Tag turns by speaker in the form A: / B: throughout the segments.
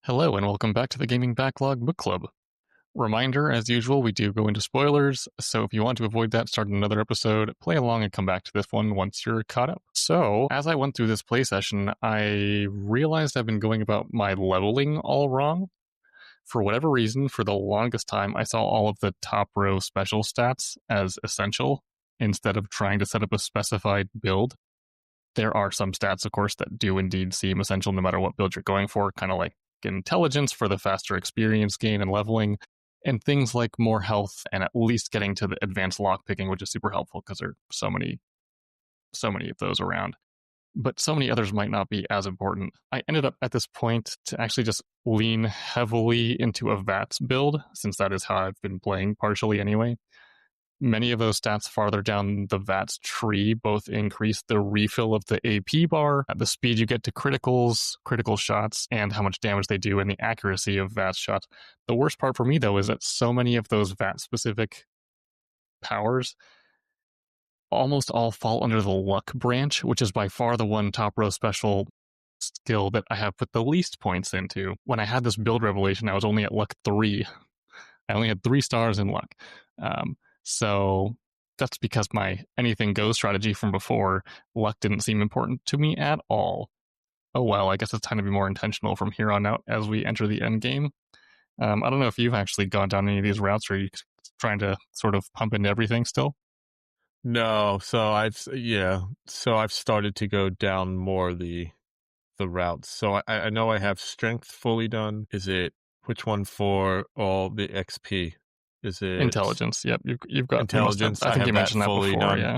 A: Hello, and welcome back to the Gaming Backlog Book Club. Reminder, as usual, we do go into spoilers, so if you want to avoid that, start another episode, play along, and come back to this one once you're caught up. So, as I went through this play session, I realized I've been going about my leveling all wrong. For whatever reason, for the longest time, I saw all of the top row special stats as essential, instead of trying to set up a specified build. There are some stats, of course, that do indeed seem essential no matter what build you're going for, kind of like intelligence for the faster experience gain and leveling, and things like more health and at least getting to the advanced lockpicking, which is super helpful because there are so many of those around. But so many others might not be as important. I ended up at this point to actually just lean heavily into a VATS build, since that is how I've been playing partially anyway. Many of those stats farther down the VATS tree both increase the refill of the AP bar, the speed you get to criticals, critical shots, and how much damage they do, and the accuracy of VATS shots. The worst part for me, though, is that so many of those VATS-specific powers almost all fall under the luck branch, which is by far the one top row special skill that I have put the least points into. When I had this build revelation, I was only at luck 3. I only had 3 stars in luck. So that's because my anything goes strategy from before, luck didn't seem important to me at all. Oh well, I guess it's time to be more intentional from here on out as we enter the end game. I don't know if you've actually gone down any of these routes, or are you trying to sort of pump into everything still?
B: No, so I've started to go down more the routes. So I know I have strength fully done. Is it which one for all the XP? Is it
A: Intelligence? Yep, you've got
B: intelligence.
A: I think you mentioned that
B: fully
A: before.
B: Done.
A: Yeah,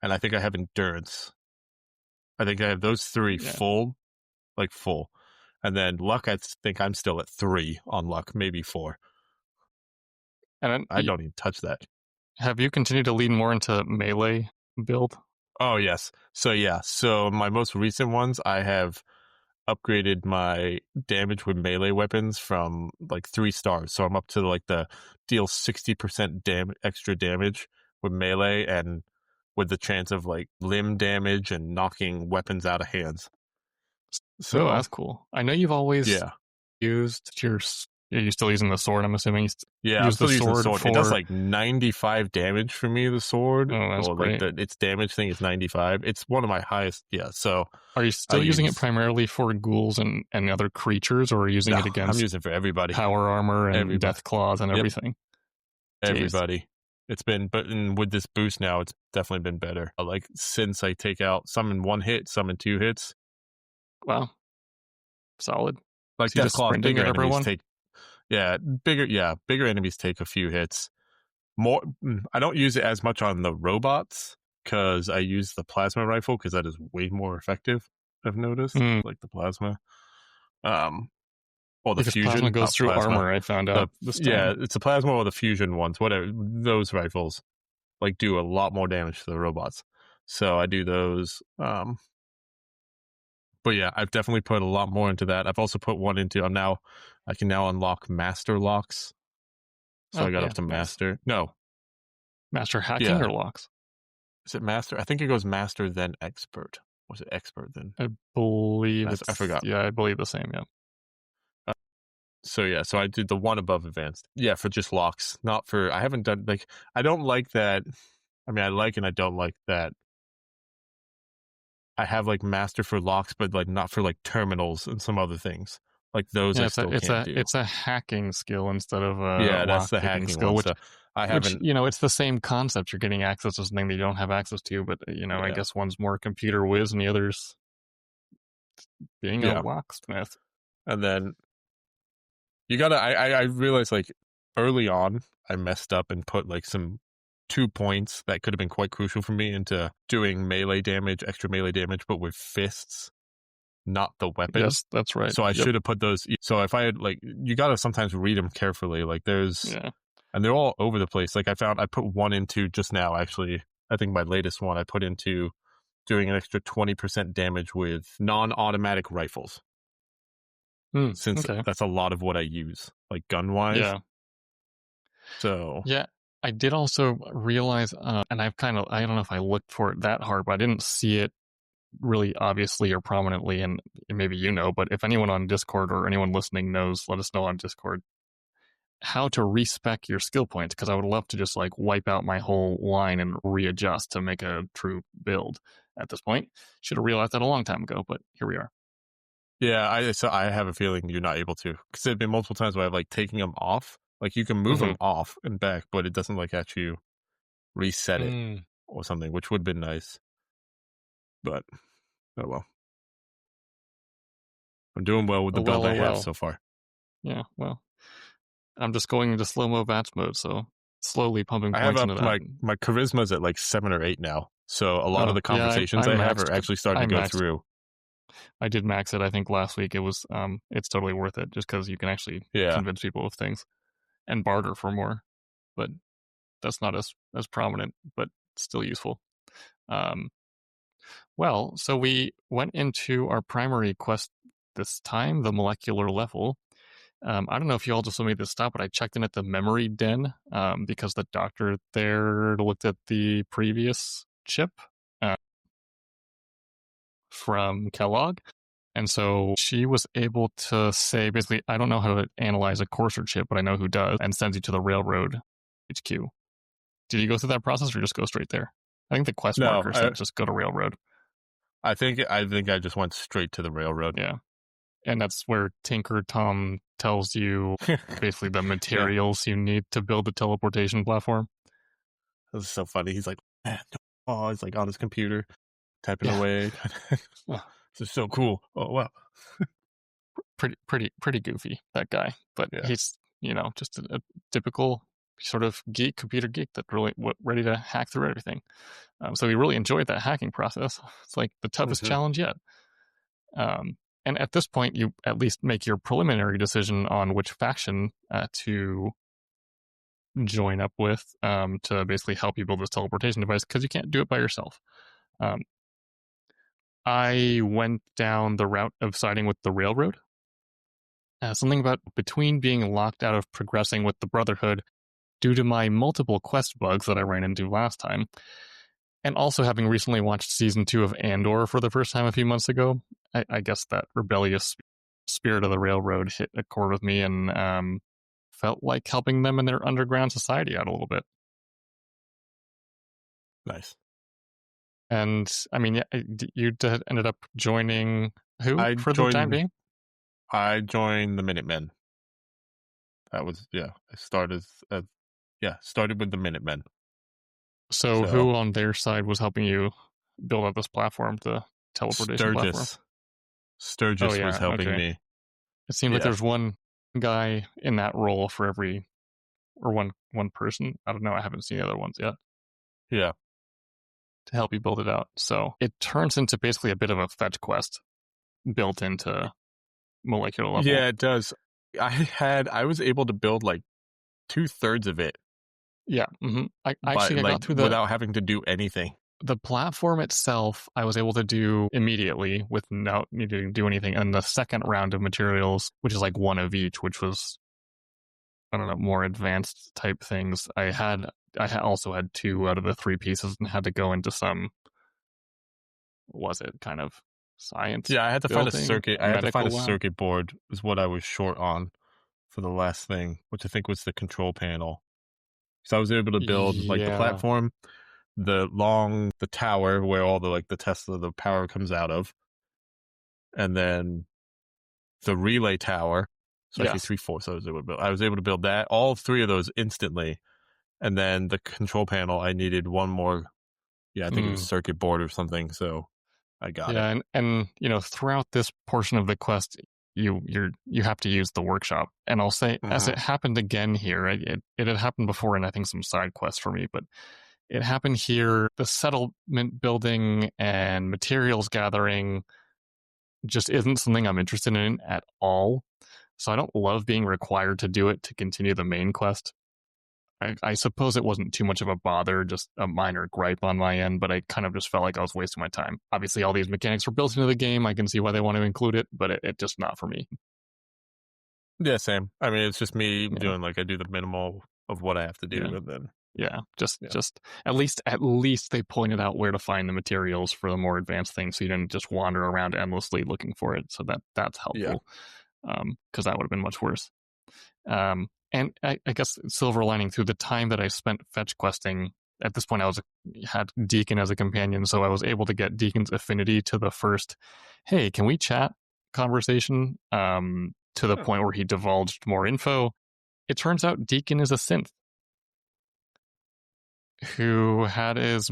B: and I think I have endurance. I think I have those 3 full, and then luck. I think I'm still at 3 on luck, maybe 4.
A: and
B: I don't even touch that.
A: Have you continued to lean more into melee build?
B: Oh yes. So my most recent ones, I have upgraded my damage with melee weapons from like 3 stars. So I'm up to like the deal 60% extra damage with melee, and with the chance of like limb damage and knocking weapons out of hands. So
A: that's cool. I know you've always used your. Are you still using the sword? I'm assuming.
B: I'm still using the sword. It does like 95 damage for me, the sword.
A: Oh, that's great.
B: Like its damage thing is 95. It's one of my highest. Yeah, so...
A: Are you still using it primarily for ghouls and other creatures, or are you using it against...
B: I'm using it for everybody.
A: Power armor and death claws and everything?
B: Everybody. It's been... But with this boost now, it's definitely been better. Like, since I take out some in 1 hit, some in 2 hits.
A: Wow. Solid.
B: Like,
A: so
B: death claws, bigger enemies take... bigger enemies take a few hits. More, I don't use it as much on the robots because I use the plasma rifle because that is way more effective. I've noticed, like the plasma, or the fusion.
A: Plasma goes through armor. I found out.
B: It's a plasma or the fusion ones. Whatever, those rifles like do a lot more damage to the robots. So I do those. But yeah, I've definitely put a lot more into that. I've also put one into. I can now unlock master locks. So I got up to master. No.
A: Master hacking or locks?
B: Is it master? I think it goes master then expert. Was it expert then?
A: I believe
B: I forgot.
A: Yeah, I believe the same, yeah.
B: So I did the one above advanced. Yeah, for just locks. Not for... I haven't done... Like, I don't like that... I mean, I like and I don't like that. I have, like, master for locks, but, like, not for, like, terminals and some other things. Like, those I still can't do.
A: It's a hacking skill instead of a
B: that's the hacking
A: skill,
B: one.
A: Which, it's the same concept. You're getting access to something that you don't have access to, but, I guess one's more computer whiz and the other's being a locksmith.
B: And then you gotta... I realized, like, early on, I messed up and put, like, some 2 points that could have been quite crucial for me into doing melee damage, extra melee damage, but with fists, not the weapon.
A: Yes, that's right.
B: So I should have put those. So if I had, like, you got to sometimes read them carefully. Like, and they're all over the place. Like, I put one into just now, actually. I think my latest one I put into doing an extra 20% damage with non-automatic rifles. Since that's a lot of what I use, like gun-wise.
A: Yeah.
B: So.
A: Yeah. I did also realize, and I don't know if I looked for it that hard, but I didn't see it really obviously or prominently, and maybe you know, but if anyone on Discord or anyone listening knows, let us know on Discord how to respec your skill points, because I would love to just like wipe out my whole line and readjust to make a true build at this point. Should have realized that a long time ago, but here we are.
B: Yeah, so I have a feeling you're not able to, because there've been multiple times where I've like taking them off. Like you can move them off and back, but it doesn't like actually reset it or something, which would have been nice. But oh well. I'm doing well with the build I have so far.
A: Yeah, well, I'm just going into slow-mo VATS mode, so slowly pumping
B: I have
A: points
B: up
A: into that.
B: my charisma's at like 7 or 8 now. So a lot of the conversations I have are actually starting to go through.
A: I did max it, I think, last week. It was it's totally worth it just because you can actually convince people of things and barter for more. But that's not as prominent, but still useful. Well, so we went into our primary quest this time, the molecular level. I don't know if you all just made this stop, but I checked in at the memory den because the doctor there looked at the previous chip from Kellogg. And so she was able to say, basically, I don't know how to analyze a courser chip, but I know who does, and sends you to the railroad HQ. Did you go through that process or just go straight there? I think the quest marker said just go to railroad.
B: I think I just went straight to the railroad.
A: Yeah. And that's where Tinker Tom tells you basically the materials you need to build the teleportation platform.
B: This is so funny. He's like, oh, he's like on his computer, typing away. This is so cool. Oh, wow.
A: pretty goofy, that guy. But he's, just a typical sort of computer geek that really ready to hack through everything. So we really enjoyed that hacking process. It's like the toughest challenge yet. And at this point, you at least make your preliminary decision on which faction to join up with to basically help you build this teleportation device, because you can't do it by yourself. I went down the route of siding with the railroad. Something about between being locked out of progressing with the Brotherhood due to my multiple quest bugs that I ran into last time, and also having recently watched season 2 of Andor for the first time a few months ago. I guess that rebellious spirit of the railroad hit a chord with me and felt like helping them in their underground society out a little bit.
B: Nice.
A: And I mean, you ended up joining who for the time being?
B: I joined the Minutemen. That was, I started with the Minutemen.
A: So who on their side was helping you build up this platform, the teleportation platform?
B: Sturgis was helping me.
A: It seems like there's one guy in that role for every, or one person. I don't know. I haven't seen the other ones yet.
B: Yeah.
A: To help you build it out. So it turns into basically a bit of a fetch quest built into molecular level.
B: Yeah, it does. I was able to build like 2/3 of it.
A: Yeah. Mm-hmm. I got through
B: without having to do anything.
A: The platform itself, I was able to do immediately without needing to do anything. And the second round of materials, which is like one of each, which was, I don't know, more advanced type things. I also had 2 out of the 3 pieces and had to go into some, was it kind of science?
B: Yeah, I had to find a circuit. I had to find a
A: lab.
B: circuit board is what I was short on for the last thing, which I think was the control panel. So I was able to build like the platform, the tower where all the Tesla, the power comes out of, and then the relay tower. So actually 3/4 I was able to build that, all 3 of those instantly. And then the control panel, I needed one more. Yeah, I think it was circuit board or something. So I got it.
A: Yeah, and throughout this portion of the quest, you have to use the workshop. And I'll say, as it happened again here, it had happened before in I think some side quests for me, but it happened here. The settlement building and materials gathering just isn't something I'm interested in at all. So I don't love being required to do it to continue the main quest. I suppose it wasn't too much of a bother, just a minor gripe on my end, but I kind of just felt like I was wasting my time. Obviously, all these mechanics were built into the game. I can see why they want to include it, but it just not for me.
B: Yeah, same. I mean, it's just me doing I do the minimal of what I have to do, and then
A: Yeah, just at least they pointed out where to find the materials for the more advanced things, so you didn't just wander around endlessly looking for it. So that's helpful, because that would have been much worse. And I guess silver lining through the time that I spent fetch questing. At this point, had Deacon as a companion, so I was able to get Deacon's affinity to the first, "Hey, can we chat?" conversation. To the point where he divulged more info. It turns out Deacon is a synth who had his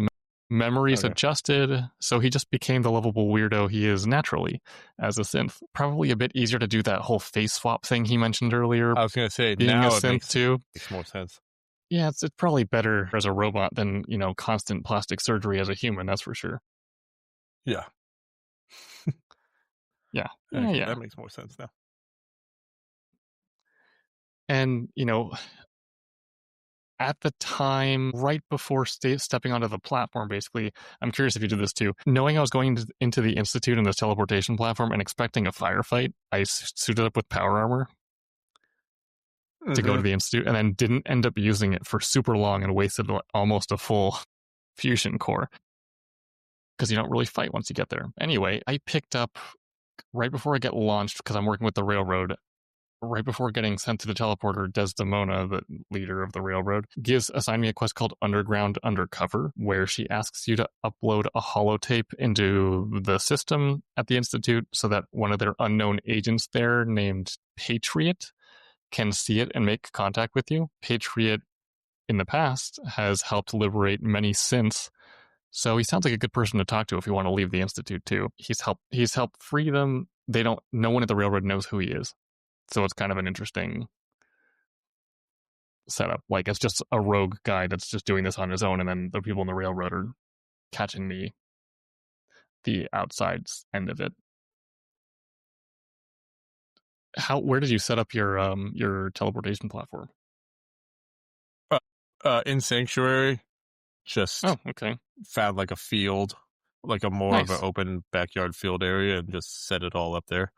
A: memories adjusted, so he just became the lovable weirdo he is naturally as a synth. Probably a bit easier to do that whole face swap thing he mentioned earlier.
B: I was going to say,
A: being
B: now
A: a synth too
B: makes more sense.
A: Yeah, it's probably better as a robot than, constant plastic surgery as a human, that's for sure.
B: Yeah.
A: Yeah.
B: Okay,
A: Yeah.
B: that makes more sense now.
A: And, at the time, right before stepping onto the platform, basically, I'm curious if you did this too. Knowing I was going into the Institute and this teleportation platform and expecting a firefight, I suited up with power armor to go to the Institute, and then didn't end up using it for super long and wasted almost a full fusion core. Because you don't really fight once you get there. Anyway, I picked up, right before I get launched, because I'm working with the railroad, right before getting sent to the teleporter, Desdemona, the leader of the railroad, assigned me a quest called Underground Undercover, where she asks you to upload a holotape into the system at the Institute so that one of their unknown agents there named Patriot can see it and make contact with you. Patriot, in the past, has helped liberate many synths, so he sounds like a good person to talk to if you want to leave the Institute too. He's helped free them. No one at the railroad knows who he is. So it's kind of an interesting setup. Like, it's just a rogue guy that's just doing this on his own, and then the people in the railroad are catching the outside end of it. Where did you set up your teleportation platform?
B: In Sanctuary, just found like a field, like a more of an open backyard field area, and just set it all up there.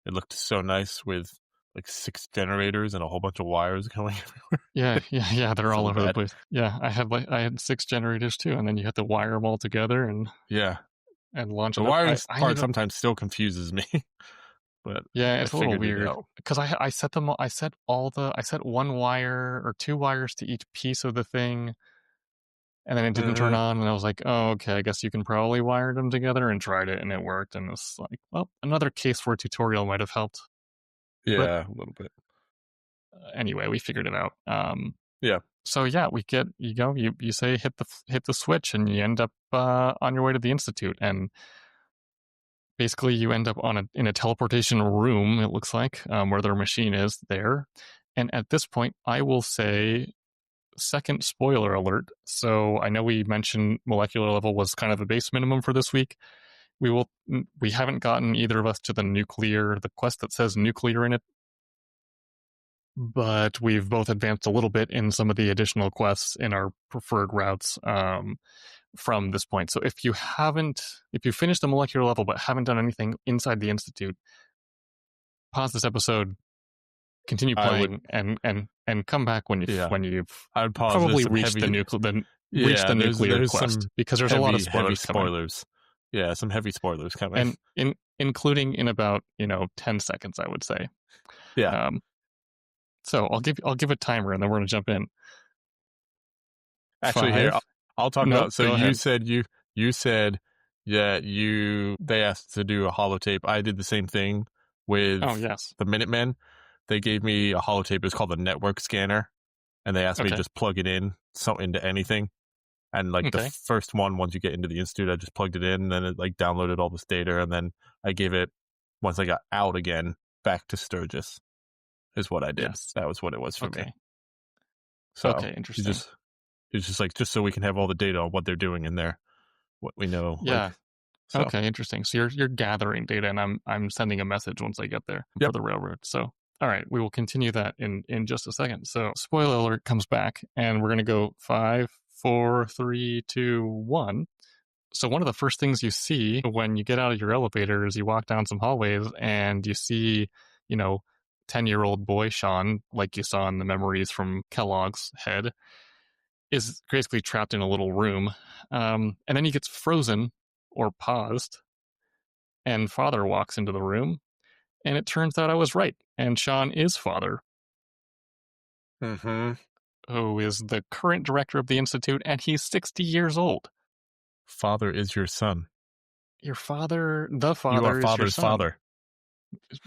B: It looked so nice with like 6 generators and a whole bunch of wires going everywhere.
A: Yeah. They're all over the place. Yeah, I had 6 generators too, and then you had to wire them all together and launch
B: the
A: it.
B: wiring part sometimes still confuses me. But
A: yeah, it's a little weird because I set them. I set 1 wire or 2 wires to each piece of the thing, and then it didn't turn on. And I was like, "Oh, okay. I guess you can probably wire them together." And tried it, and it worked. And it's like, well, another case where a tutorial might have helped.
B: Yeah, a little bit.
A: Anyway, we figured it out.
B: Yeah.
A: So yeah, we get you say hit the switch, and you end up on your way to the Institute, and basically you end up in a teleportation room. It looks like where their machine is there, and at this point, I will say, second spoiler alert. So I know we mentioned molecular level was kind of the base minimum for this week. We haven't gotten either of us to the quest that says nuclear in it, but we've both advanced a little bit in some of the additional quests in our preferred routes from this point. So if you finished the molecular level but haven't done anything inside the Institute, pause this episode, continue playing, and come back when you've probably reached the nuclear quest, because there's a lot of spoilers.
B: Yeah, some heavy spoilers coming,
A: and including in about 10 seconds, I would say.
B: Yeah.
A: So I'll give a timer, and then we're gonna jump in.
B: Actually, here I'll talk about. So
A: you
B: said they asked to do a holotape. I did the same thing with the Minutemen. They gave me a holotape. It's called a network scanner, and they asked me to just plug it into anything. And like the first one, once you get into the Institute, I just plugged it in, and then it like downloaded all this data, and then I gave it, once I got out again, back to Sturgis. Is what I did. Yes. That was what it was for me. So
A: interesting.
B: It's just like, just so we can have all the data on what they're doing in there, what we know.
A: Yeah. Okay, interesting. So you're gathering data, and I'm sending a message once I get there for the railroad. So all right, we will continue that in just a second. So spoiler alert comes back, and we're gonna go 5, 4, 3, 2, 1. So one of the first things you see when you get out of your elevator is you walk down some hallways, and you see 10-year-old boy Sean, like you saw in the memories from Kellogg's head, is basically trapped in a little room. And then he gets frozen or paused, and Father walks into the room, and it turns out I was right, and Sean is Father,
B: Mm-hmm.
A: who is the current director of the Institute, and he's 60 years old.
B: Father is your son.
A: Your father, the
B: You are
A: father, is your
B: Father's
A: son.
B: father.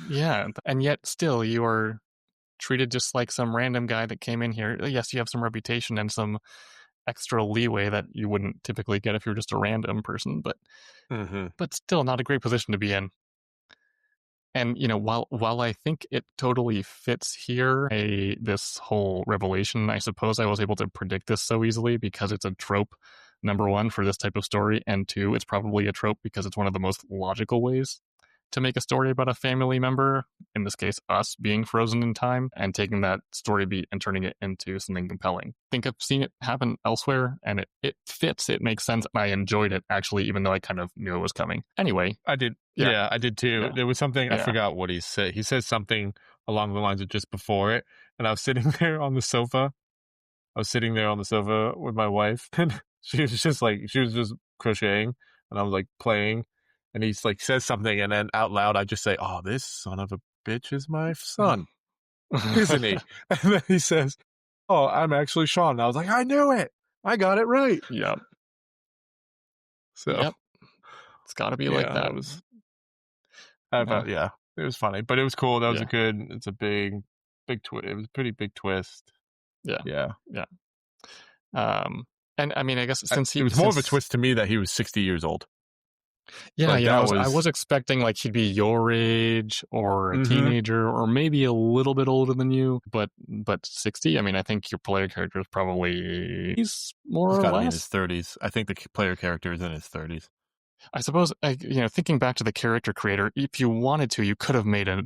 A: Yeah, and yet still you are treated just like some random guy that came in here. Yes, you have some reputation and some extra leeway that you wouldn't typically get if you were just a random person,
B: Mm-hmm.
A: but still not a great position to be in. And while I think it totally fits here, this whole revelation, I suppose I was able to predict this so easily because it's a trope. Number one, for this type of story, and two, it's probably a trope because it's one of the most logical ways to make a story about a family member, in this case, us being frozen in time, and taking that story beat and turning it into something compelling. I think I've seen it happen elsewhere, and it fits, it makes sense, and I enjoyed it, actually, even though I kind of knew it was coming. Anyway.
B: I did.
A: Yeah.
B: Yeah, I did too.
A: Yeah.
B: There was something, I
A: Yeah.
B: forgot what he said. He said something along the lines of just before it, and I was sitting there on the sofa. I was sitting there on the sofa with my wife, and she was just crocheting, and I was like playing, and he's like says something, and then out loud I just say, "Oh, this son of a bitch is my son, isn't he?" And then he says, "Oh, I'm actually Sean." And I was like, "I knew it. I got it right."
A: Yep.
B: So
A: Yep. It's got to be like
B: yeah,
A: that.
B: that was.
A: Yeah.
B: Yeah, it was funny, but it was cool. That was
A: Yeah.
B: It's a big twist. It was a pretty big twist.
A: Yeah.
B: Yeah.
A: Yeah. And I mean, I guess
B: It was more of a twist to me that he was 60 years old.
A: Yeah,
B: Like
A: I
B: that
A: was
B: was.
A: expecting like he'd be your age or a
B: Mm-hmm.
A: teenager or maybe a little bit older than you, but 60. I mean, I think your player character is probably he's more
B: He's
A: or
B: got to be in his
A: less.
B: 30s. I think the player character is in his 30s.
A: I suppose thinking back to the character creator, if you wanted to, you could have made a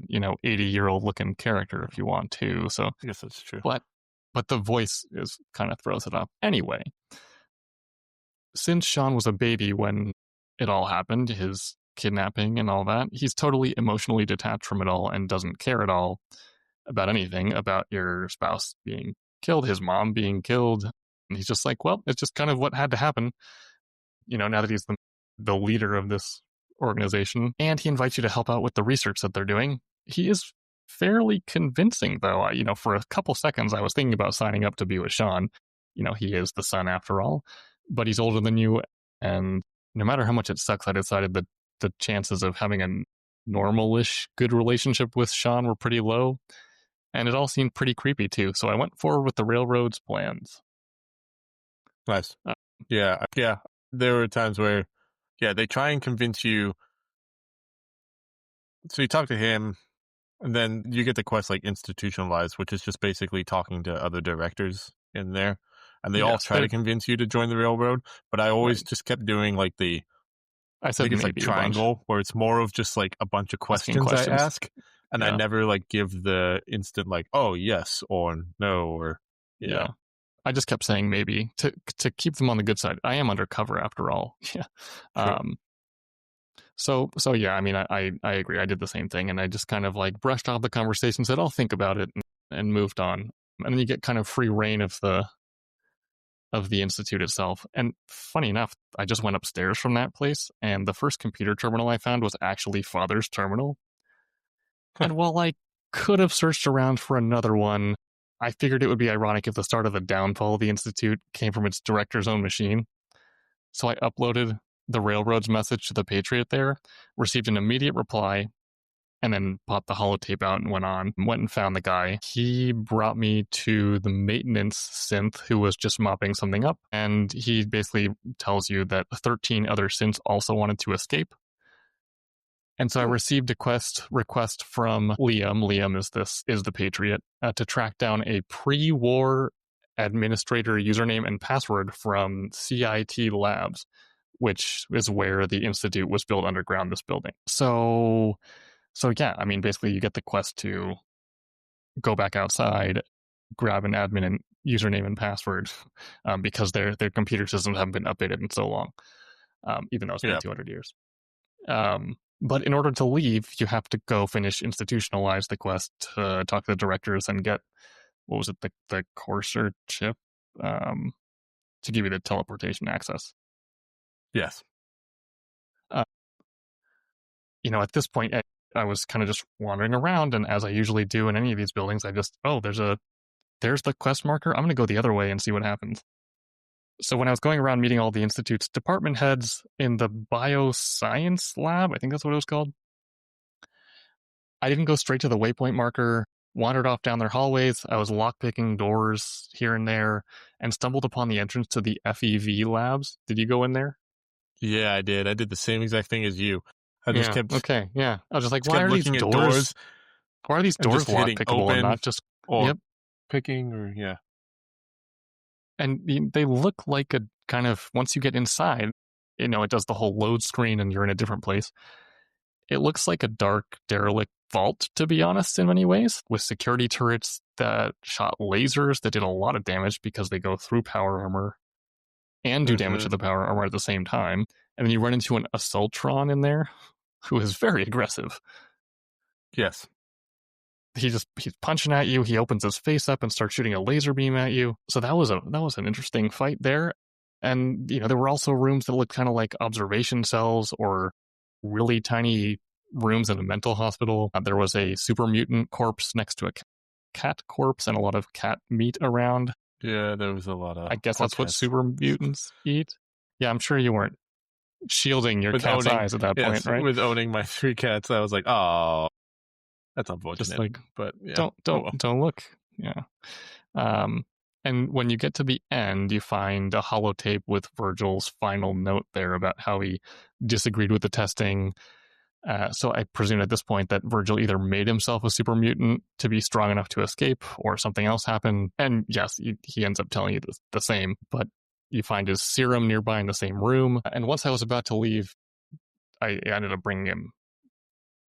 A: 80-year-old looking character if you want to. So,
B: I guess that's true.
A: but the voice is kind of throws it up anyway. Since Sean was a baby when it all happened, his kidnapping and all that, he's totally emotionally detached from it all and doesn't care at all about anything about your spouse being killed, his mom being killed. And he's just like, well, it's just kind of what had to happen, now that he's the leader of this organization. And he invites you to help out with the research that they're doing. He is fairly convincing, though. For a couple seconds, I was thinking about signing up to be with Sean. He is the son after all, but he's older than you. And no matter how much it sucks, I decided that the chances of having a normal-ish good relationship with Sean were pretty low. And it all seemed pretty creepy, too. So I went forward with the Railroad's plans.
B: Nice. Yeah. There were times where, they try and convince you. So you talk to him, and then you get the quest like institutionalized, which is just basically talking to other directors in there. And they all
A: Yes,
B: try to convince you to join the railroad, but I always
A: right.
B: just kept doing like
A: I
B: I
A: said
B: think it's like
A: maybe a bunch.
B: triangle, where it's more of just like a bunch of
A: Asking
B: questions I
A: questions.
B: ask, and I
A: Yeah.
B: never like give the instant like, oh yes or no or
A: Yeah. I just kept saying maybe to keep them on the good side. I am undercover after all. Yeah.
B: True.
A: So yeah, I mean, I agree. I did the same thing, and I just kind of like brushed off the conversation, said I'll think about it, and moved on. And then you get kind of free reign of the institute itself. And funny enough, I just went upstairs from that place, and the first computer terminal I found was actually Father's terminal. And while I could have searched around for another one, I figured it would be ironic if the start of the downfall of the institute came from its director's own machine. So I uploaded the Railroad's message to the Patriot there, received an immediate reply, and then popped the holotape out and went and found the guy. He brought me to the maintenance synth who was just mopping something up, and he basically tells you that 13 other synths also wanted to escape. And so I received a request from Liam. Liam is the Patriot to track down a pre-war administrator username and password from CIT Labs, which is where the institute was built underground. This building. So yeah, I mean, basically, you get the quest to go back outside, grab an admin and username and password, because their computer systems haven't been updated in so long, even though it's been 200 years. But in order to leave, you have to go finish institutionalize the quest to talk to the directors and get, what was it, the Courser chip? to give you the teleportation access.
B: Yes.
A: At this point, I was kind of just wandering around, and as I usually do in any of these buildings, I just, there's the quest marker. I'm going to go the other way and see what happens. So when I was going around meeting all the Institute's department heads in the bioscience lab, I think that's what it was called, I didn't go straight to the waypoint marker, wandered off down their hallways. I was lockpicking doors here and there and stumbled upon the entrance to the FEV labs. Did you go in there?
B: Yeah, I did. I did the same exact thing as you. I just kept
A: okay, yeah. I was just like,
B: just
A: why
B: kept
A: are these
B: looking at
A: doors? Why are these
B: and
A: doors
B: just hitting
A: lockpickable and
B: open
A: not just
B: or
A: yep?
B: picking or yeah.
A: And they look like a kind of, once you get inside, it does the whole load screen and you're in a different place. It looks like a dark, derelict vault, to be honest, in many ways, with security turrets that shot lasers that did a lot of damage because they go through power armor and do damage to the power armor at the same time. And then you run into an Assaultron in there who is very aggressive.
B: Yes.
A: He's punching at you. He opens his face up and starts shooting a laser beam at you. So that was an interesting fight there. And there were also rooms that looked kind of like observation cells or really tiny rooms in a mental hospital. There was a super mutant corpse next to a cat corpse and a lot of cat meat around.
B: Yeah, there was a lot of.
A: I guess that's what super mutants eat. Yeah, I'm sure you weren't shielding your cat's eyes at that point, right?
B: With owning my 3 cats, I was like, oh, that's unfortunate.
A: Just like,
B: but yeah.
A: don't look. Yeah. And when you get to the end, you find a holotape with Virgil's final note there about how he disagreed with the testing. So I presume at this point that Virgil either made himself a super mutant to be strong enough to escape, or something else happened. And yes, he ends up telling you the same, but you find his serum nearby in the same room. And once I was about to leave, I ended up bringing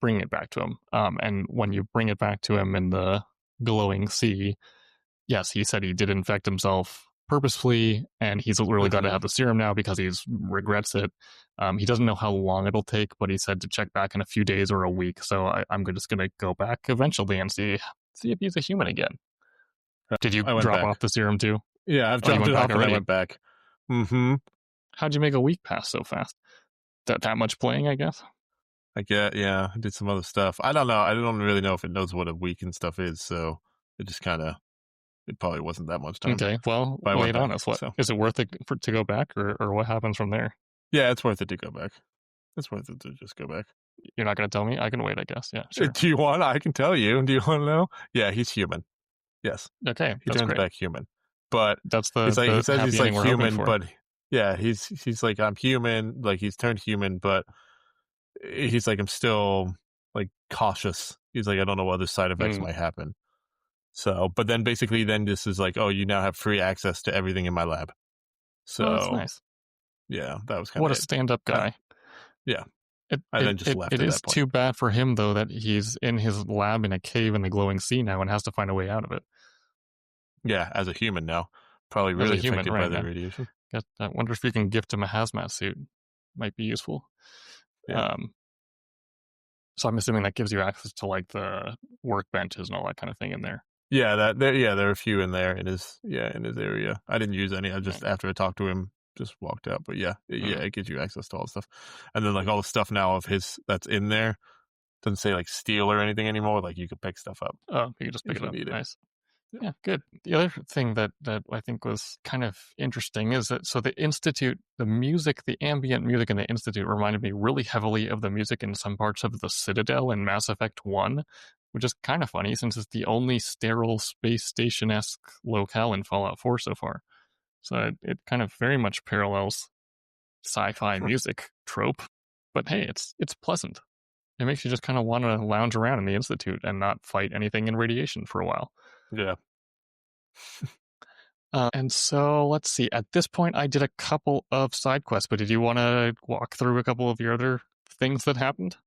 A: it back to him. And when you bring it back to him in the glowing sea, yes, he said he did infect himself purposefully, and he's really got to have the serum now because he regrets it. He doesn't know how long it'll take, but he said to check back in a few days or a week. So I'm just going to go back eventually and see if he's a human again. Did you drop off the serum too?
B: Yeah, I've dropped it off and I went back. Mm-hmm.
A: How'd you make a week pass so fast? That much playing, I guess?
B: I did some other stuff. I don't know. I don't really know if it knows what a week and stuff is, so it just kind of, it probably wasn't that much time.
A: Okay, well, lay it on us. Is it worth it to go back, or what happens from there?
B: Yeah, it's worth it to go back. It's worth it to just go back.
A: You're not going to tell me? I can wait, I guess. Yeah, sure.
B: Do you want? I can tell you. Do you want to know? Yeah, he's human. Yes.
A: Okay,
B: he turns back human. But
A: that's
B: he says he's like human, but yeah, he's like, I'm human. Like, he's turned human, but he's like, I'm still like cautious. He's like, I don't know what other side effects might happen. So, but then basically, this is like, oh, you now have free access to everything in my lab. So
A: that's nice.
B: Yeah, that was kind
A: what
B: of
A: a stand-up guy.
B: Yeah. I then just left.
A: It is too bad for him though that he's in his lab in a cave in the glowing sea now and has to find a way out of it.
B: Yeah, as a human now, probably really affected by the radiation.
A: I wonder if you can gift him a hazmat suit. Might be useful.
B: Yeah.
A: So I'm assuming that gives you access to like the workbenches and all that kind of thing in there.
B: Yeah, there are a few in there in his area. I didn't use any. I just after I talked to him, just walked out. But it gives you access to all the stuff, and then like all the stuff now of his that's in there doesn't say like steal or anything anymore. Like you can pick stuff up.
A: Oh, you can just pick it up. Nice. Yeah, good. The other thing that I think was kind of interesting is that, so the Institute, the music, the ambient music in the Institute reminded me really heavily of the music in some parts of the Citadel in Mass Effect 1, which is kind of funny since it's the only sterile space station-esque locale in Fallout 4 so far. So it kind of very much parallels sci-fi music trope, but hey, it's pleasant. It makes you just kind of want to lounge around in the Institute and not fight anything in radiation for a while.
B: Yeah.
A: And so let's see. At this point, I did a couple of side quests, but did you want to walk through a couple of your other things that happened?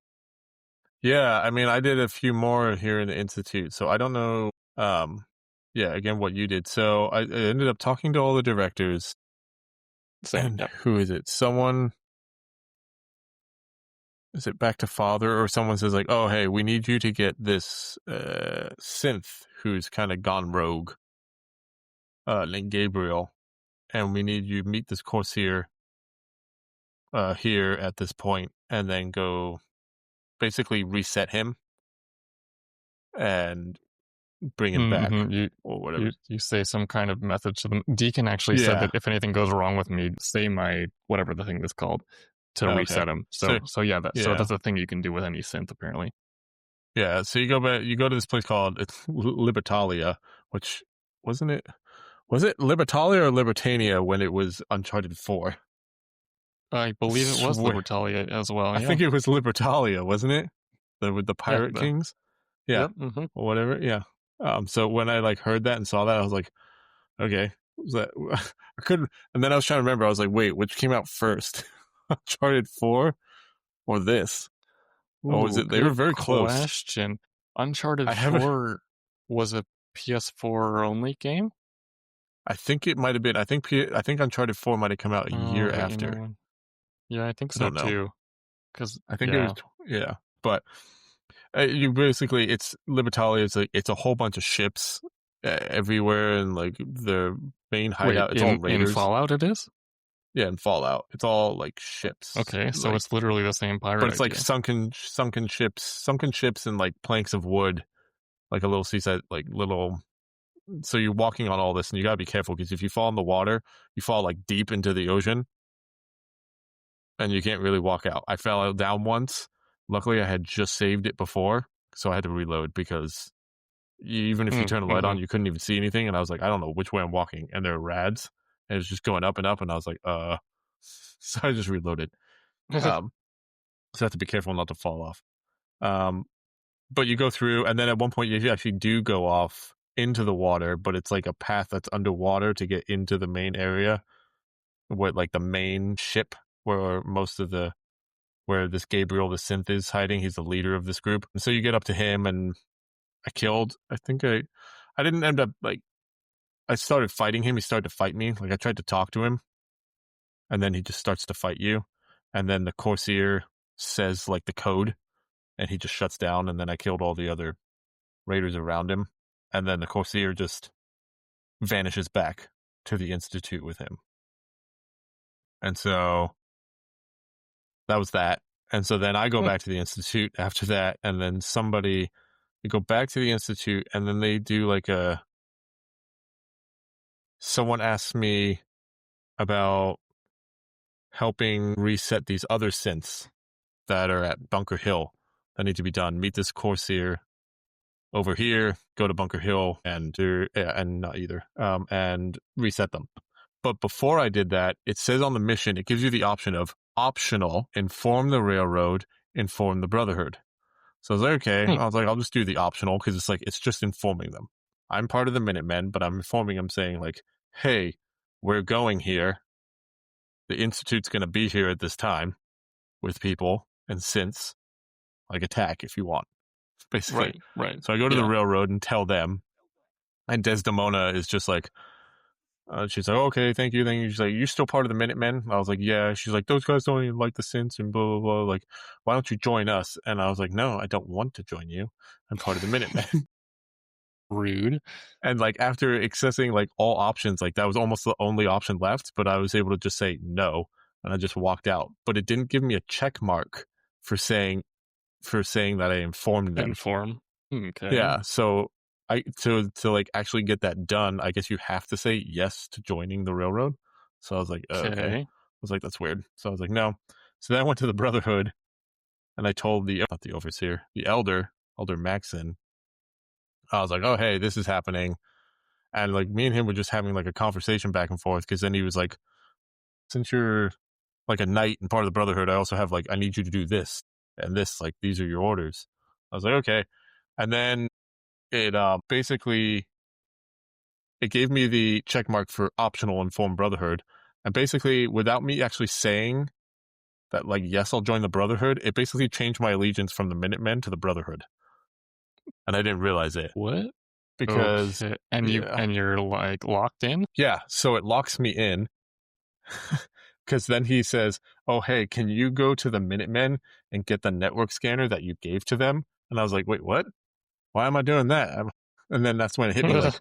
B: Yeah, I mean, I did a few more here in the Institute, so I don't know. Again, what you did. So I ended up talking to all the directors. Who is it? Someone. Is it back to father, or someone says like, oh, hey, we need you to get this synth who's kind of gone rogue, named Gabriel. and we need you to meet this Corsair here at this point, and then go basically reset him and bring him back or whatever.
A: You say some kind of message to them. Deacon actually said
B: Yeah.
A: that if anything goes wrong with me, say my whatever the thing is called to
B: Okay.
A: reset him. So yeah, so
B: Yeah.
A: that's a thing you can do with any synth apparently.
B: Yeah, so you go back. You go to this place called Libertalia, which wasn't it? Was it Libertalia or Libertania when it was Uncharted 4?
A: I believe it was Libertalia as well.
B: I think it was Libertalia, wasn't it? With the pirate
A: Yeah,
B: kings. Yeah,
A: yep.
B: or whatever. Yeah. So when I like heard that and saw that, I was like, okay, was that? I couldn't. And then I was trying to remember. I was like, wait, which came out first, Uncharted 4 or this?
A: Ooh,
B: Was it? They were very close.
A: Question. Uncharted 4 was a PS4 only game?
B: I think it might have been. I think Uncharted 4 might have come out a year after.
A: Yeah, I think so too. Because
B: I think it was but you basically it's Libertalia. It's a whole bunch of ships everywhere, and like the main hideout. It's all raiders.
A: In Fallout, it is.
B: Yeah, in Fallout, it's all like ships.
A: Okay, so it's literally the same pirate.
B: But it's like sunken ships, and like planks of wood, like a little seaside, like little. So you're walking on all this, and you gotta be careful because if you fall in the water, you fall like deep into the ocean, and you can't really walk out. I fell down once. Luckily, I had just saved it before, so I had to reload because even if you turn the light on, you couldn't even see anything. And I was like, I don't know which way I'm walking, and there are rads, and it was just going up and up, and I was like, so I just reloaded. So I have to be careful not to fall off. But you go through, and then at one point you actually do go off into the water, but it's like a path that's underwater to get into the main area, where like the main ship where where this Gabriel, the synth, is hiding. He's the leader of this group. And so you get up to him, and I didn't end up like, I started fighting him. He started to fight me. Like I tried to talk to him, and then he just starts to fight you. And then the Corsair says like the code, and he just shuts down. And then I killed all the other raiders around him. And then the Corsair just vanishes back to the Institute with him. And so that was that. And so then I go back to the Institute after that, and then they go back to the Institute, and then they do like someone asks me about helping reset these other synths that are at Bunker Hill that need to be done. Meet this Corsair over here, go to Bunker Hill and reset them. But before I did that, it says on the mission, it gives you the option of optional, inform the Railroad, inform the Brotherhood. So I was like, okay. I was like, I'll just do the optional because it's just informing them. I'm part of the Minutemen, but I'm informing them saying like, hey, we're going here. The Institute's going to be here at this time with people and synths. Like attack if you want, basically.
A: Right.
B: So I go to the Railroad and tell them. And Desdemona is just like, she's like, okay, thank you. She's like, you're still part of the Minutemen? I was like, yeah. She's like, those guys don't even like the synths and blah, blah, blah. Like, why don't you join us? And I was like, no, I don't want to join you. I'm part of the Minutemen.
A: Rude.
B: And like after accessing like all options, like that was almost the only option left, but I was able to just say no, and I just walked out. But it didn't give me a check mark for saying that I informed them.
A: Inform. Okay.
B: Yeah. So to like actually get that done, I guess you have to say yes to joining the Railroad. So I was like, okay. I was like, that's weird. So I was like, no. So then I went to the Brotherhood, and I told not the overseer, the Elder Maxon. I was like, oh, hey, this is happening. And like me and him were just having like a conversation back and forth, because then he was like, since you're like a knight and part of the Brotherhood, I also have like, I need you to do this and this, like these are your orders. I was like, okay. And then it basically it gave me the check mark for optional inform Brotherhood. And basically without me actually saying that like, yes, I'll join the Brotherhood, it basically changed my allegiance from the Minutemen to the Brotherhood. And I didn't realize it.
A: What?
B: Because
A: and you're like locked in?
B: Yeah, so it locks me in. Because then he says, oh, hey, can you go to the Minutemen and get the network scanner that you gave to them? And I was like, wait, what? Why am I doing that? And then that's when it hit me like,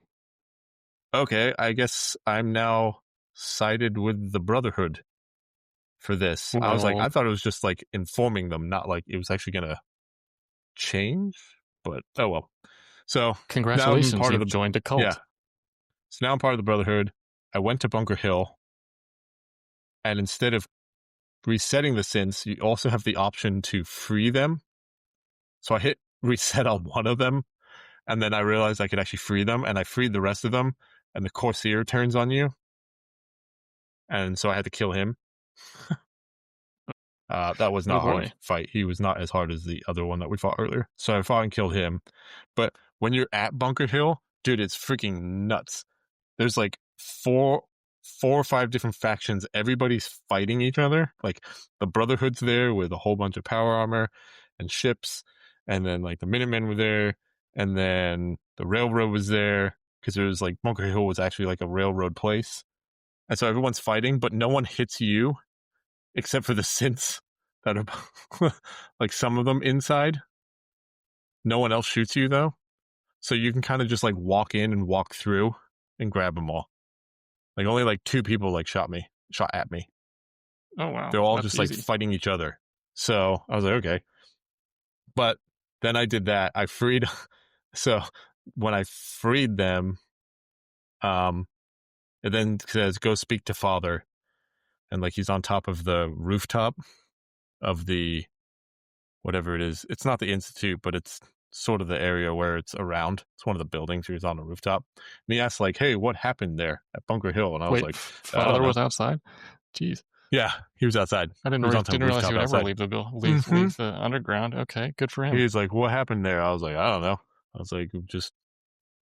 B: okay, I guess I'm now sided with the Brotherhood for this.
A: Well,
B: I thought it was just like informing them, not like it was actually gonna change. But oh well. So now I'm
A: congratulations,
B: part of
A: you've
B: the
A: joined a cult.
B: yeah. So now I'm part of the Brotherhood. I went to Bunker Hill, and instead of resetting the synths, you also have the option to free them. So I hit reset on one of them, and then I realized I could actually free them, and I freed the rest of them, and the Corsair turns on you, and so I had to kill him. That was not
A: Oh
B: hard
A: boy.
B: to fight. He was not as hard as the other one that we fought earlier. So I fought and killed him. But when you're at Bunker Hill, dude, it's freaking nuts. There's like four or five different factions. Everybody's fighting each other. Like the Brotherhood's there with a whole bunch of power armor and ships, and then like the Minutemen were there, and then the railroad was there because there was like Bunker Hill was actually like a railroad place, and so everyone's fighting, but no one hits you except for the synths that are like some of them inside. No one else shoots you though, so you can kind of just like walk in and walk through and grab them all. Like only like 2 people like shot at me.
A: Oh wow.
B: They're all
A: That's
B: just like
A: easy.
B: fighting each other. So I was like, okay. But then I did that. I freed. So when I freed them, it then says, "Go speak to Father," and like he's on top of the rooftop of the whatever it is. It's not the institute, but it's sort of the area where it's around. It's one of the buildings. He was on the rooftop, and he asked like, "Hey, what happened there at Bunker Hill?" And I was
A: Wait,
B: like, "I
A: Father
B: don't know."
A: was outside? Jeez.
B: Yeah, he was outside.
A: I
B: He was on the
A: didn't realize he
B: rooftop
A: would ever
B: outside.
A: leave the
B: Mm-hmm.
A: leave the underground. Okay, good for him.
B: He was like, "What happened there?" I was like, "I don't know." I was like, "Just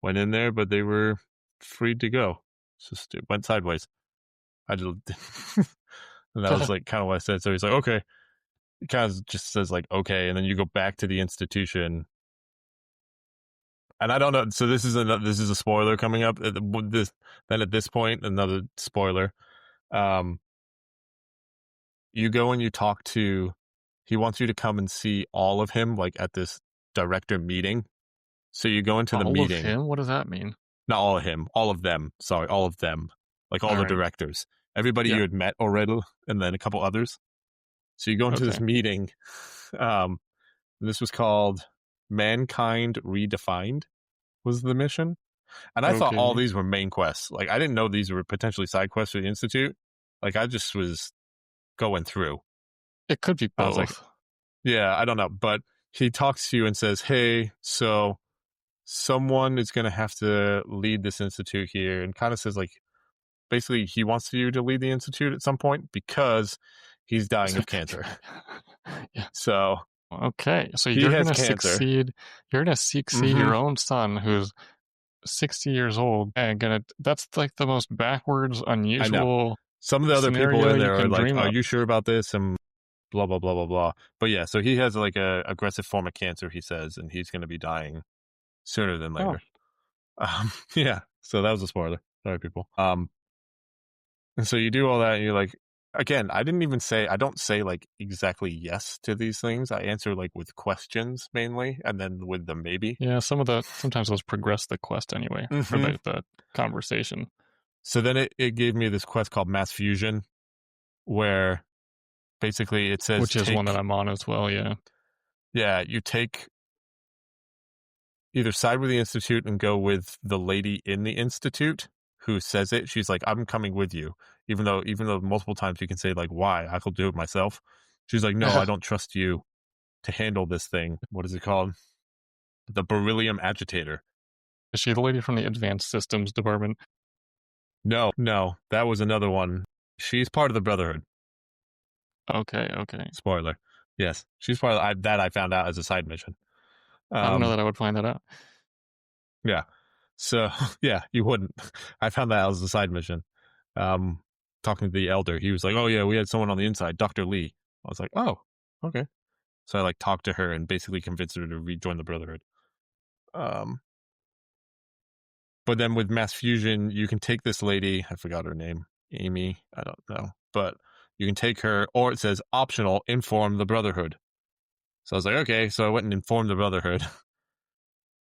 B: went in there, but they were free to go. It's just it went sideways." I just, and that was like kind of what I said. So he's like, "Okay." He kind of just says like, "Okay," and then you go back to the institution. And I don't know. So this is a spoiler coming up. Then at this point, another spoiler. You go and you talk to. He wants you to come and see all of him, like at this director meeting. So you go into the
A: All of
B: meeting.
A: him? What does that mean?
B: Not all of him, all of them. Sorry, all of them. Like all
A: All
B: the
A: right.
B: directors. Everybody
A: Yeah.
B: you had met already, and then a couple others. So you go into this
A: Okay.
B: meeting. This was called Mankind Redefined, was the mission. And I thought all
A: Okay.
B: these were main quests. Like, I didn't know these were potentially side quests for the Institute. Like, I just was going through.
A: It could be
B: I was like,
A: both.
B: yeah, I don't know. But he talks to you and says, hey, so someone is going to have to lead this Institute here, and kind of says, like, basically, he wants you to lead the Institute at some point because he's dying of cancer.
A: Yeah.
B: So,
A: Okay. So
B: he
A: you're
B: has
A: gonna
B: cancer.
A: succeed. You're gonna succeed your own son, who's 60 years old, and that's like the most backwards,
B: I know.
A: unusual
B: Some of the other people
A: scenario
B: in
A: you
B: there are
A: can
B: like,
A: dream
B: are
A: up.
B: you sure about this? And blah, blah, blah, blah, blah. But yeah, so he has like a aggressive form of cancer, he says, and he's going to be dying sooner than
A: Oh,
B: later. Yeah, so that was a spoiler. Sorry, people. And so you do all that, and you're like, again, I don't say like exactly yes to these things. I answer like with questions mainly, and then with the maybe.
A: yeah. Sometimes those progress the quest anyway, or
B: Mm-hmm.
A: the conversation.
B: So then it gave me this quest called Mass Fusion, where basically it says
A: Which is one that I'm on as well, yeah.
B: Yeah, you take either side with the Institute and go with the lady in the Institute who says it. She's like, I'm coming with you. Even though multiple times you can say, like, why? I could do it myself. She's like, no, I don't trust you to handle this thing. What is it called? The beryllium agitator.
A: Is she the lady from the Advanced Systems Department?
B: No, that was another one. She's part of the Brotherhood.
A: Okay.
B: Spoiler. Yes, she's part of that I found out as a side mission.
A: I don't know that I would find that out.
B: Yeah. So, yeah, you wouldn't. I found that out as a side mission. Talking to the elder, he was like, oh, yeah, we had someone on the inside, Dr. Lee. I was like, oh, okay. So I like talked to her and basically convinced her to rejoin the Brotherhood. But then with Mass Fusion, you can take this lady, I forgot her name, Amy, I don't know, but you can take her, or it says optional, inform the Brotherhood. So I was like, okay, so I went and informed the Brotherhood.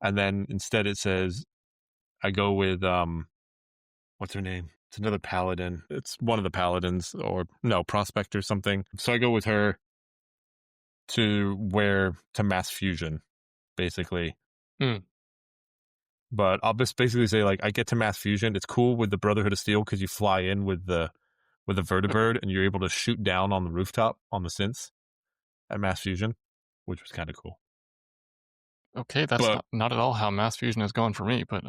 B: And then instead it says, I go with, what's her name? It's another paladin. It's one of the paladins, or no, prospect or something. So I go with her to mass fusion, basically.
A: Mm.
B: But I'll just basically say, like, I get to mass fusion. It's cool with the Brotherhood of Steel because you fly in with the vertibird and you're able to shoot down on the rooftop on the synths at mass fusion, which was kind of cool.
A: Okay, that's
B: But
A: not at all how mass fusion is going for me, but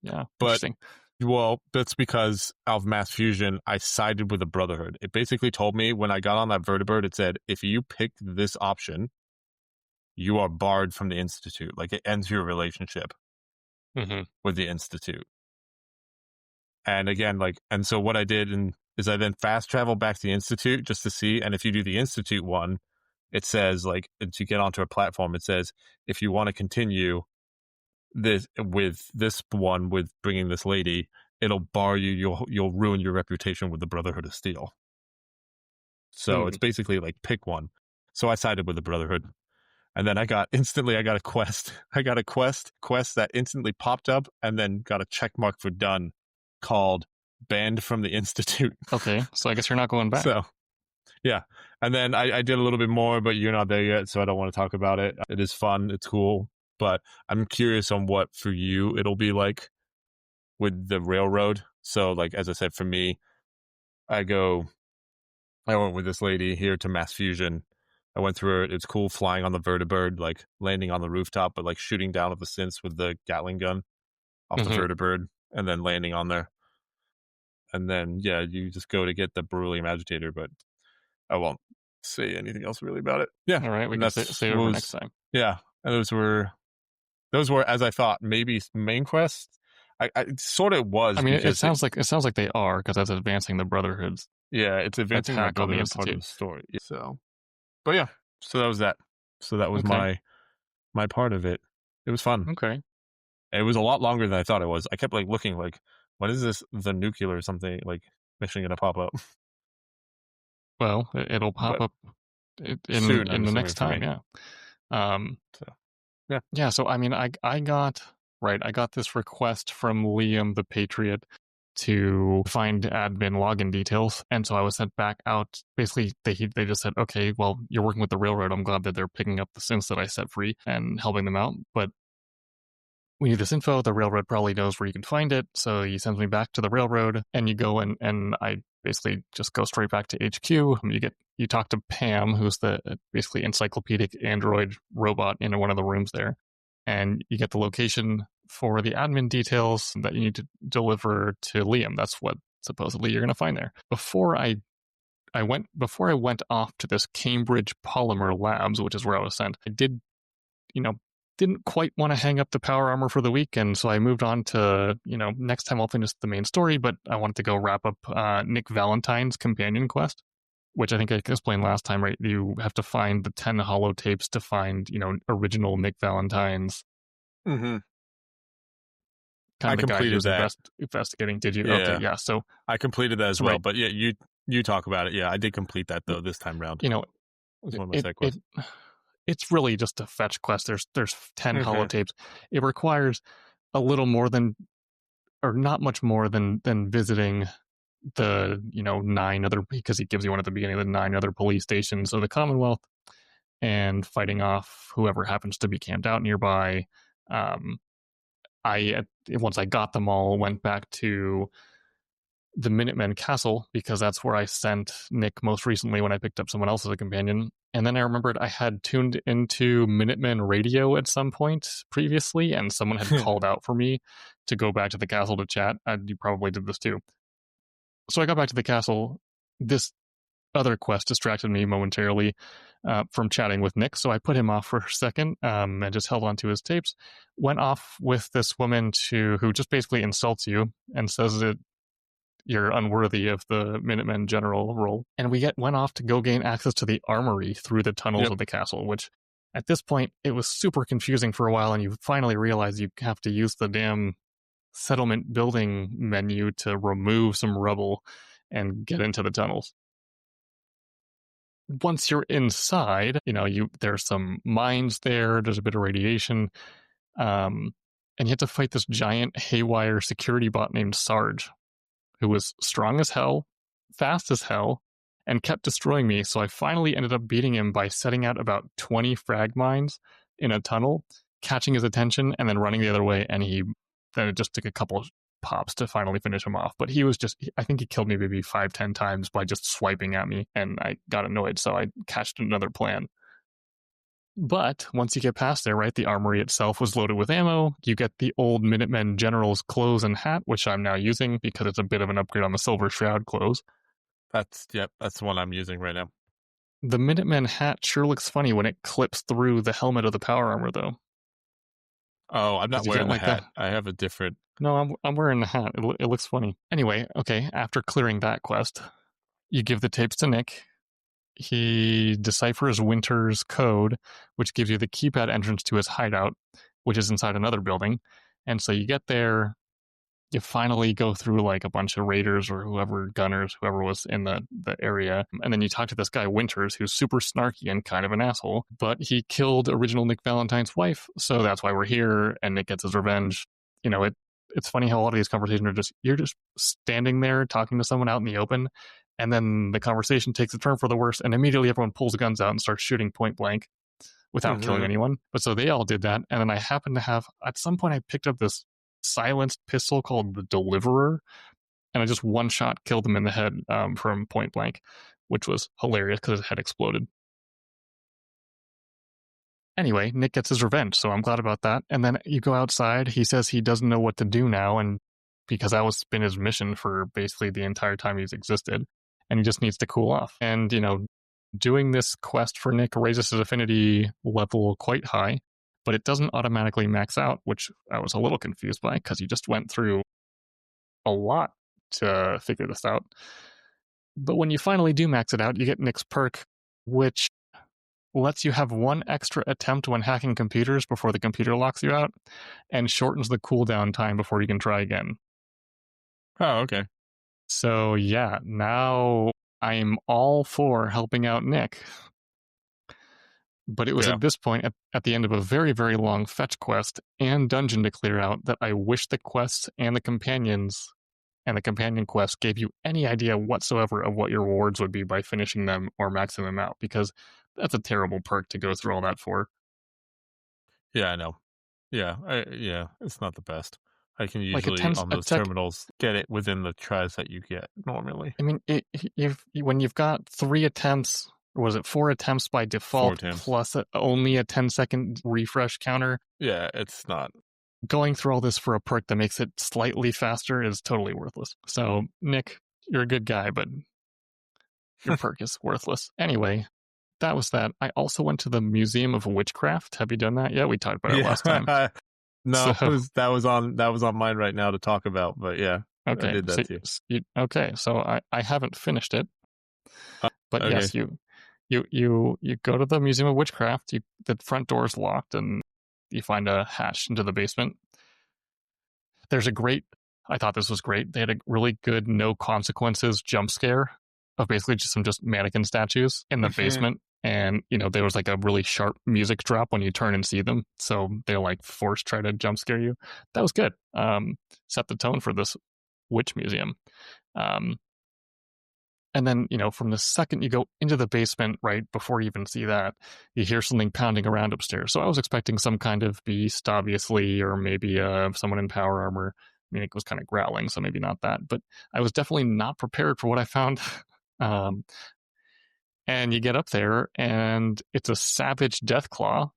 A: yeah, interesting.
B: Well, that's because of mass fusion, I sided with the Brotherhood. It basically told me when I got on that vertibird, it said, if you pick this option, you are barred from the Institute. Like, it ends your relationship with the Institute. And again, like, and so what I did is I then fast traveled back to the Institute just to see. And if you do the Institute one, it says, like, to get onto a platform, it says, if you want to continue this with this one with bringing this lady, it'll bar you. You'll ruin your reputation with the Brotherhood of Steel. So it's basically like pick one. So I sided with the Brotherhood, and then I got a quest. I got a quest that instantly popped up, and then got a check mark for done, called banned from the Institute.
A: Okay, so I guess you're not going back.
B: So yeah, and then I did a little bit more, but you're not there yet, so I don't want to talk about it. It is fun. It's cool. But I'm curious on what for you it'll be like with the railroad. So, like, as I said, for me, I went with this lady here to mass fusion. I went through it. It's cool flying on the vertibird, like landing on the rooftop, but like shooting down at the synths with the Gatling gun off the vertibird and then landing on there. And then, yeah, you just go to get the Beryllium Agitator, but I won't say anything else really about it. Yeah.
A: All right, we can say it over next time.
B: Yeah. And those were, as I thought, maybe main quests. I sort of was.
A: I mean, it sounds like they are, because that's advancing the Brotherhood's.
B: Yeah, it's advancing the Brotherhood part of the story. So, but yeah, so that was that. So that was my part of it. It was fun.
A: Okay.
B: It was a lot longer than I thought it was. I kept like looking like, when is this the nuclear or something like mission gonna pop up?
A: Well, it'll pop up in the next time. Yeah.
B: So,
A: yeah. So I mean, I got this request from Liam the Patriot to find admin login details, and so I was sent back out. Basically, they just said, okay, well, you're working with the railroad. I'm glad that they're picking up the synths that I set free and helping them out, but we need this info. The railroad probably knows where you can find it, so he sends me back to the railroad, and you go and I basically just go straight back to HQ. You talk to Pam, who's the basically encyclopedic android robot in one of the rooms there, and you get the location for the admin details that you need to deliver to Liam. That's what supposedly you're going to find there. Before I went off to this Cambridge Polymer Labs, which is where I was sent, I didn't quite want to hang up the power armor for the week, and so I moved on to, next time I'll finish the main story, but I wanted to go wrap up Nick Valentine's companion quest, which I think I explained last time, right? You have to find the 10 holotapes to find, original Nick Valentine's.
B: Mm-hmm.
A: Kind of the guy who's investigating. Did you?
B: Yeah.
A: Okay, yeah. So
B: I completed that as well, but yeah, you talk about it. Yeah, I did complete that though this time round.
A: It was one of my side quests. It's really just a fetch quest. There's 10 holotapes. It requires a little more than, or not much more than visiting the 9 other, because he gives you one at the beginning of the 9 other police stations of the Commonwealth, and fighting off whoever happens to be camped out nearby. Once I got them all, went back to the Minutemen Castle, because that's where I sent Nick most recently when I picked up someone else as a companion. And then I remembered I had tuned into Minutemen radio at some point previously, and someone had called out for me to go back to the castle to chat. You probably did this too. So I got back to the castle. This other quest distracted me momentarily from chatting with Nick, so I put him off for a second and just held on to his tapes. Went off with this woman who just basically insults you and says that you're unworthy of the Minutemen general role. And went off to go gain access to the armory through the tunnels of the castle, which at this point, it was super confusing for a while, and you finally realize you have to use the damn settlement building menu to remove some rubble and get into the tunnels. Once you're inside, there's some mines there, there's a bit of radiation, and you have to fight this giant haywire security bot named Sarge, who was strong as hell, fast as hell, and kept destroying me. So I finally ended up beating him by setting out about 20 frag mines in a tunnel, catching his attention, and then running the other way. And then it just took a couple of pops to finally finish him off. But he was I think he killed me maybe 5-10 times by just swiping at me, and I got annoyed. So I catched another plan. But once you get past there, right, the armory itself was loaded with ammo. You get the old Minutemen general's clothes and hat, which I'm now using because it's a bit of an upgrade on the Silver Shroud clothes.
B: That's the one I'm using right now.
A: The Minutemen hat sure looks funny when it clips through the helmet of the power armor, though.
B: Oh, I'm not wearing the hat. I have a different...
A: No, I'm wearing the hat. It looks funny. Anyway, okay, after clearing that quest, you give the tapes to Nick. He deciphers Winter's code, which gives you the keypad entrance to his hideout, which is inside another building. And so you get there, you finally go through like a bunch of raiders or gunners, whoever was in the area. And then you talk to this guy, Winters, who's super snarky and kind of an asshole. But he killed original Nick Valentine's wife, so that's why we're here, and Nick gets his revenge. You know, it's funny how a lot of these conversations are you're just standing there talking to someone out in the open, and then the conversation takes a turn for the worse, and immediately everyone pulls the guns out and starts shooting point blank without killing anyone. But so they all did that, and then I happened to have, at some point I picked up this silenced pistol called the Deliverer, and I just one shot killed him in the head from point blank, which was hilarious because his head exploded. Anyway, Nick gets his revenge, so I'm glad about that. And then you go outside, he says he doesn't know what to do now, and because that was been his mission for basically the entire time he's existed, and he just needs to cool off. And, you know, doing this quest for Nick raises his affinity level quite high, but it doesn't automatically max out, which I was a little confused by because you just went through a lot to figure this out. But when you finally do max it out, you get Nick's perk, which lets you have one extra attempt when hacking computers before the computer locks you out, and shortens the cooldown time before you can try again.
B: Oh, okay.
A: So yeah, now I'm all for helping out Nick. But it was at this point, at the end of a very, very long fetch quest and dungeon to clear out, that I wish the quests and the companions and the companion quest gave you any idea whatsoever of what your rewards would be by finishing them or maxing them out, because that's a terrible perk to go through all that for.
B: Yeah, I know. Yeah, it's not the best. I can usually, on those terminals, get it within the tries that you get normally.
A: I mean, when you've got 3 attempts, or was it 4 attempts by default, plus only a 10-second refresh counter?
B: Yeah, it's not.
A: Going through all this for a perk that makes it slightly faster is totally worthless. So, Nick, you're a good guy, but your perk is worthless. Anyway, that was that. I also went to the Museum of Witchcraft. Have you done that yet? We talked about it last time.
B: No, so, that was on mine right now to talk about, but yeah.
A: Okay.
B: I did that too.
A: Okay, so I haven't finished it. But okay. Yes, you go to the Museum of Witchcraft, the front door is locked, and you find a hatch into the basement. I thought this was great. They had a really good no consequences jump scare of basically just mannequin statues in the basement. And, you know, there was like a really sharp music drop when you turn and see them. So they like try to jump scare you. That was good. Set the tone for this witch museum. And then, you know, from the second you go into the basement, right before you even see that, you hear something pounding around upstairs. So I was expecting some kind of beast, obviously, or maybe someone in power armor. I mean, it was kind of growling, so maybe not that. But I was definitely not prepared for what I found. And you get up there, and it's a savage deathclaw.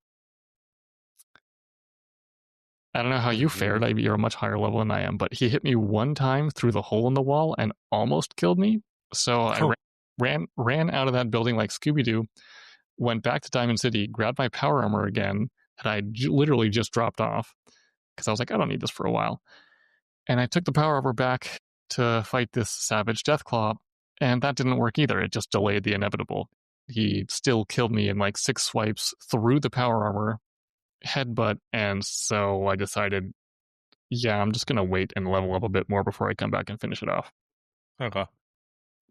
A: I don't know how you fared. You're a much higher level than I am, but he hit me one time through the hole in the wall and almost killed me. So I ran out of that building like Scooby-Doo, went back to Diamond City, grabbed my power armor again that I literally just dropped off because I was like, I don't need this for a while. And I took the power armor back to fight this savage deathclaw, and that didn't work either. It just delayed the inevitable. He still killed me in like 6 swipes through the power armor, headbutt, and so I decided, yeah, I'm just going to wait and level up a bit more before I come back and finish it off.
B: Okay.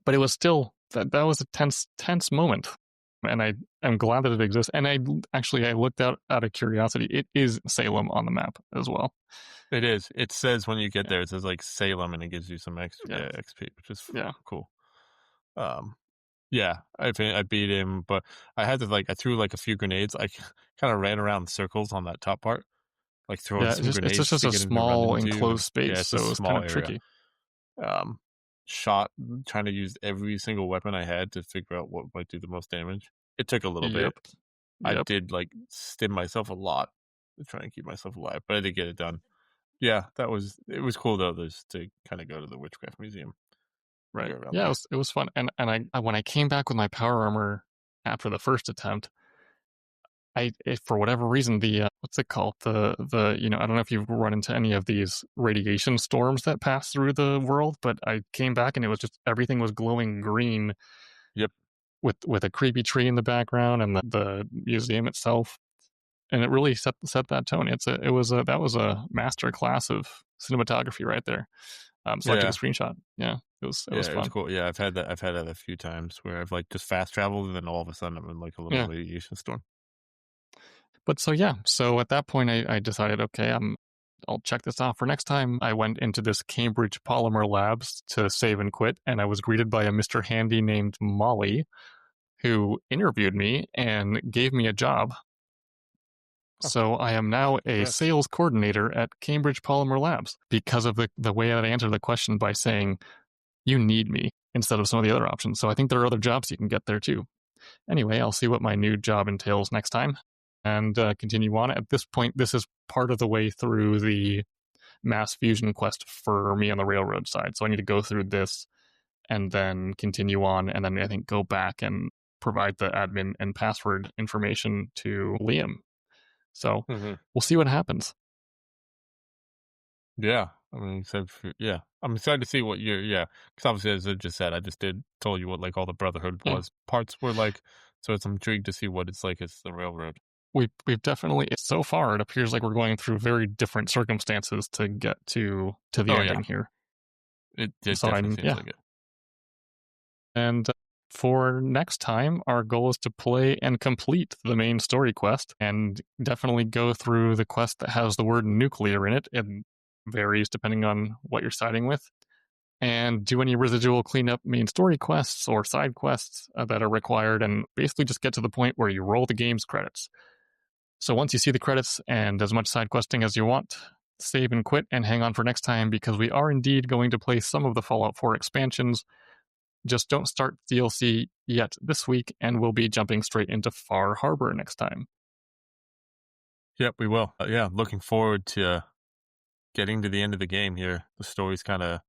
A: But it was still, that was a tense moment. and I'm glad that it exists. And I looked out of curiosity. It is Salem on the map as well.
B: It is. It says when you get there, it says like Salem, and it gives you some extra XP, which is cool. Yeah, I beat him, but I had to I threw like a few grenades. I kind of ran around in circles on that top part, like throwing some grenades
A: it's
B: to
A: a
B: get him to run
A: small
B: into.
A: enclosed space,
B: Yeah, it's a
A: so it's kind
B: small
A: of
B: area.
A: tricky.
B: Trying to use every single weapon I had to figure out what might do the most damage. It took a little bit. I did stim myself a lot to try and keep myself alive, but I did get it done. Yeah, it was cool though, to kind of go to the Witchcraft Museum.
A: Right. Yeah, it was fun. And I when I came back with my power armor after the first attempt, for whatever reason, the what's it called, the I don't know if you've run into any of these radiation storms that pass through the world, but I came back and it was just everything was glowing green.
B: Yep.
A: With a creepy tree in the background and the museum itself, and it really set that tone. That was a master class of cinematography right there. So I took a screenshot. Yeah, it was fun.
B: It was cool. Yeah, I've had that a few times where I've just fast traveled and then all of a sudden I'm in a little radiation storm.
A: But so at that point I decided, okay, I'll check this off for next time. I went into this Cambridge Polymer Labs to save and quit, and I was greeted by a Mr. Handy named Molly, who interviewed me and gave me a job. So I am now a sales coordinator at Cambridge Polymer Labs because of the way that I answered the question by saying, you need me, instead of some of the other options. So I think there are other jobs you can get there too. Anyway, I'll see what my new job entails next time and continue on. At this point, this is part of the way through the mass fusion quest for me on the railroad side. So I need to go through this and then continue on, and then I think go back and provide the admin and password information to Liam. So we'll see what happens.
B: Yeah, I mean, I'm excited to see what because obviously, as I just said, I just told you what all the Brotherhood parts were like, so I'm intrigued to see what it's like as the railroad.
A: We've definitely, so far it appears like we're going through very different circumstances to get to the ending here.
B: It definitely seems like it.
A: And for next time, our goal is to play and complete the main story quest, and definitely go through the quest that has the word nuclear in it. It varies depending on what you're siding with. And do any residual cleanup main story quests or side quests that are required, and basically just get to the point where you roll the game's credits. So once you see the credits and as much side questing as you want, save and quit and hang on for next time, because we are indeed going to play some of the Fallout 4 expansions. Just don't start DLC yet this week, and we'll be jumping straight into Far Harbor next time.
B: Yep, we will. Looking forward to getting to the end of the game here. The story's kind of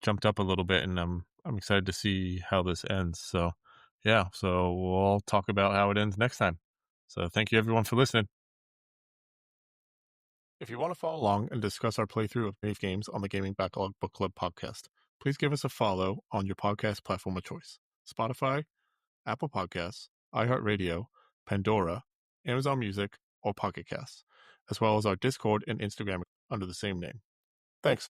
B: jumped up a little bit, and I'm excited to see how this ends. So, so we'll talk about how it ends next time. So thank you everyone for listening. If you want to follow along and discuss our playthrough of Brave Games on the Gaming Backlog Book Club podcast, please give us a follow on your podcast platform of choice: Spotify, Apple Podcasts, iHeartRadio, Pandora, Amazon Music, or Pocket Casts, as well as our Discord and Instagram under the same name. Thanks.